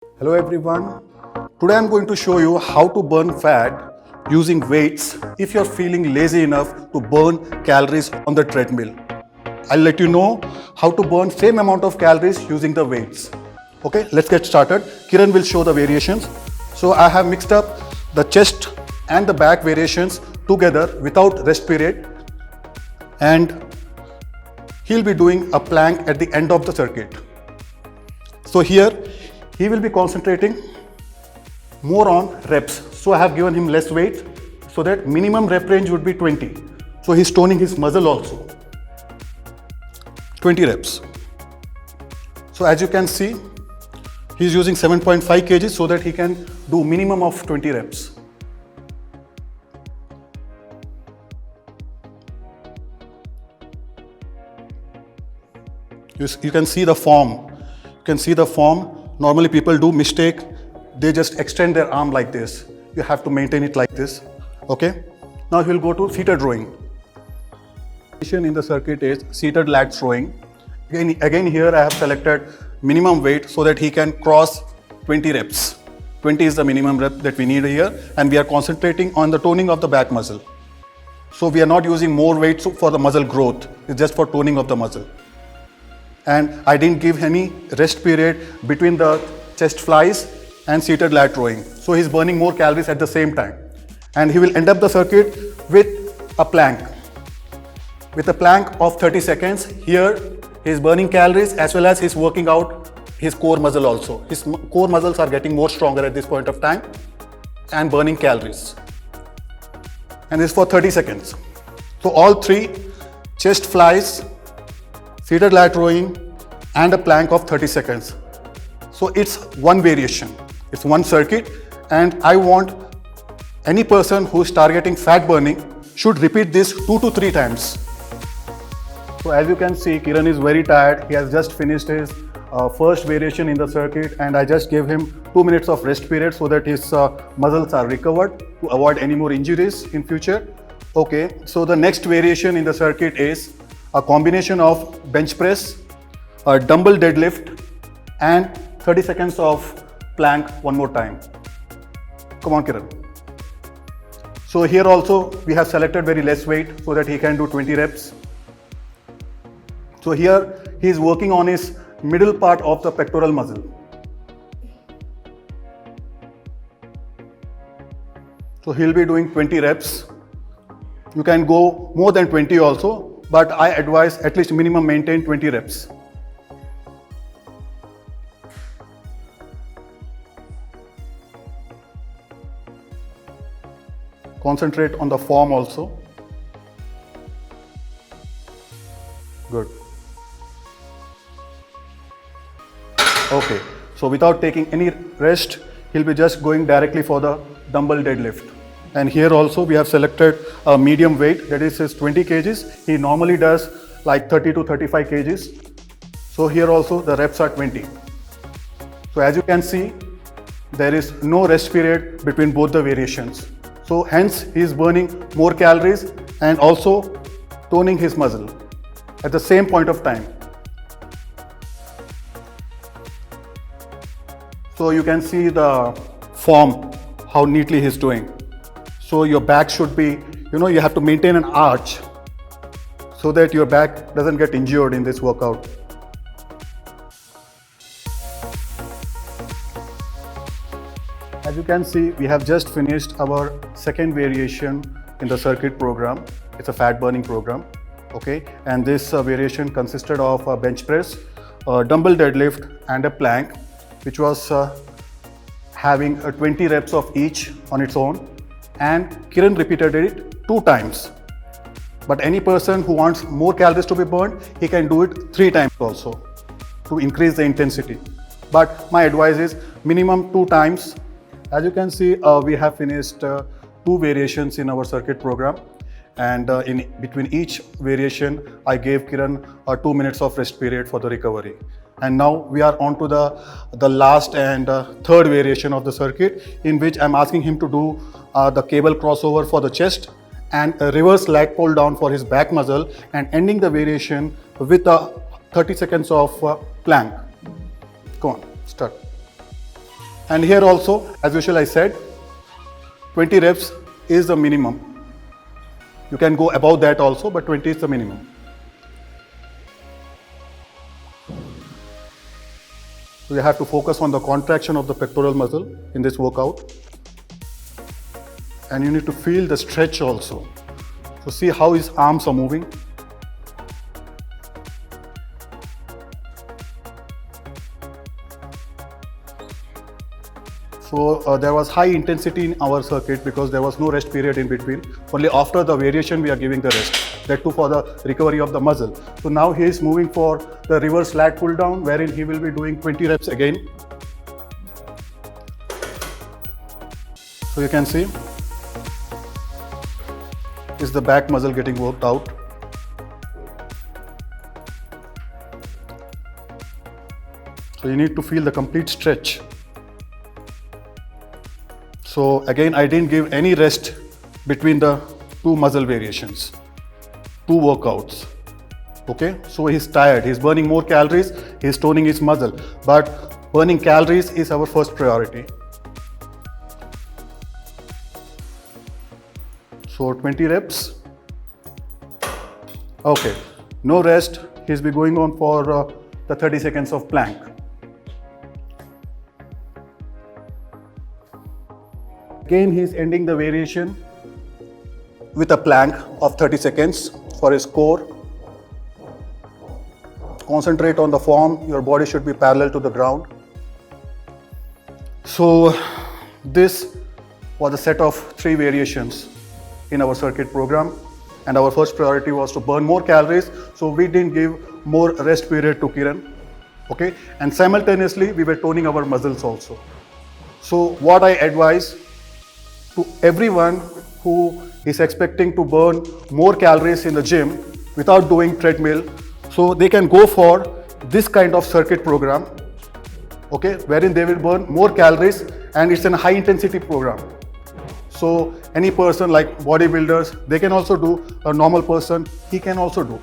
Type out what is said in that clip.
Hello everyone. Today I'm going to show you how to burn fat using weights if you're feeling lazy enough to burn calories on the treadmill. I'll let you know how to burn same amount of calories using the weights. Okay, let's get started. Kiran will show the variations. So I have mixed up the chest and the back variations together without rest period, and he'll be doing a plank at the end of the circuit. So here he will be concentrating more on reps. So I have given him less weight so that minimum rep range would be 20. So he's toning his muscle also. 20 reps. So as you can see, he's using 7.5 kg so that he can do minimum of 20 reps. You can see the form. You can see the form. Normally people do mistake. They just extend their arm like this. You have to maintain it like this. Okay. Now he will go to seated rowing. In the circuit is seated lat rowing. Again here I have selected minimum weight so that he can cross 20 reps. 20 is the minimum rep that we need here, and we are concentrating on the toning of the back muscle. So we are not using more weight for the muscle growth. It's just for toning of the muscle. And I didn't give any rest period between the chest flies and seated lat rowing. So he's burning more calories at the same time. And he will end up the circuit with a plank. With a plank of 30 seconds, here he's burning calories as well as he's working out his core muscle also. His core muscles are getting more stronger at this point of time and burning calories. And this is for 30 seconds. So all three, chest flies, seated lat rowing, and a plank of 30 seconds. So it's one variation, it's one circuit, and I want any person who's targeting fat burning should repeat this 2 to 3 times. So as you can see, Kiran is very tired. He has just finished his first variation in the circuit, and I just gave him 2 minutes of rest period so that his muscles are recovered to avoid any more injuries in future. Okay, so the next variation in the circuit is a combination of bench press, a dumbbell deadlift, and 30 seconds of plank one more time. Come on, Kiran. So here also we have selected very less weight so that he can do 20 reps. So here he is working on his middle part of the pectoral muscle. So he'll be doing 20 reps. You can go more than 20 also, but I advise at least minimum maintain 20 reps. Concentrate on the form also. Good. Okay, so without taking any rest, he'll be just going directly for the dumbbell deadlift. And here also we have selected a medium weight, that is his 20 kgs. He normally does like 30 to 35 kgs. So here also the reps are 20. So as you can see, there is no rest period between both the variations. So hence he is burning more calories and also toning his muscle at the same point of time. So you can see the form, how neatly he's doing. So your back should be, you have to maintain an arch so that your back doesn't get injured in this workout. As you can see, we have just finished our second variation in the circuit program. It's a fat burning program. Okay, and this variation consisted of a bench press, a dumbbell deadlift, and a plank, which was having 20 reps of each on its own. And Kiran repeated it 2 times. But any person who wants more calories to be burned, he can do it 3 times also to increase the intensity. But my advice is minimum 2 times. As you can see, we have finished 2 variations in our circuit program. And in between each variation, I gave Kiran 2 minutes of rest period for the recovery. And now we are on to the last and third variation of the circuit, in which I'm asking him to do the cable crossover for the chest and a reverse lat pull down for his back muscle, and ending the variation with a 30 seconds of plank. Come on, start. And here also, as usual I said, 20 reps is the minimum. You can go above that also, but 20 is the minimum. So you have to focus on the contraction of the pectoral muscle in this workout. And you need to feel the stretch also. So see how his arms are moving. So there was high intensity in our circuit because there was no rest period in between. Only after the variation we are giving the rest. That too for the recovery of the muscle. So now he is moving for the reverse lat pull down, wherein he will be doing 20 reps again. So you can see is the back muscle getting worked out. So you need to feel the complete stretch. So again, I didn't give any rest between the two muscle variations, two workouts. Okay, so he's tired, he's burning more calories, he's toning his muscle, but burning calories is our first priority. So 20 reps. Okay, no rest, he's be going on for the 30 seconds of plank. Again, he's ending the variation with a plank of 30 seconds for his core. Concentrate on the form, your body should be parallel to the ground. So this was a set of 3 variations in our circuit program, and our first priority was to burn more calories, so we didn't give more rest period to Kiran. Okay, and simultaneously we were toning our muscles also. So what I advise to everyone who is expecting to burn more calories in the gym without doing treadmill, so they can go for this kind of circuit program, okay, wherein they will burn more calories, and it's a high intensity program. So any person like bodybuilders, they can also do, a normal person, he can also do.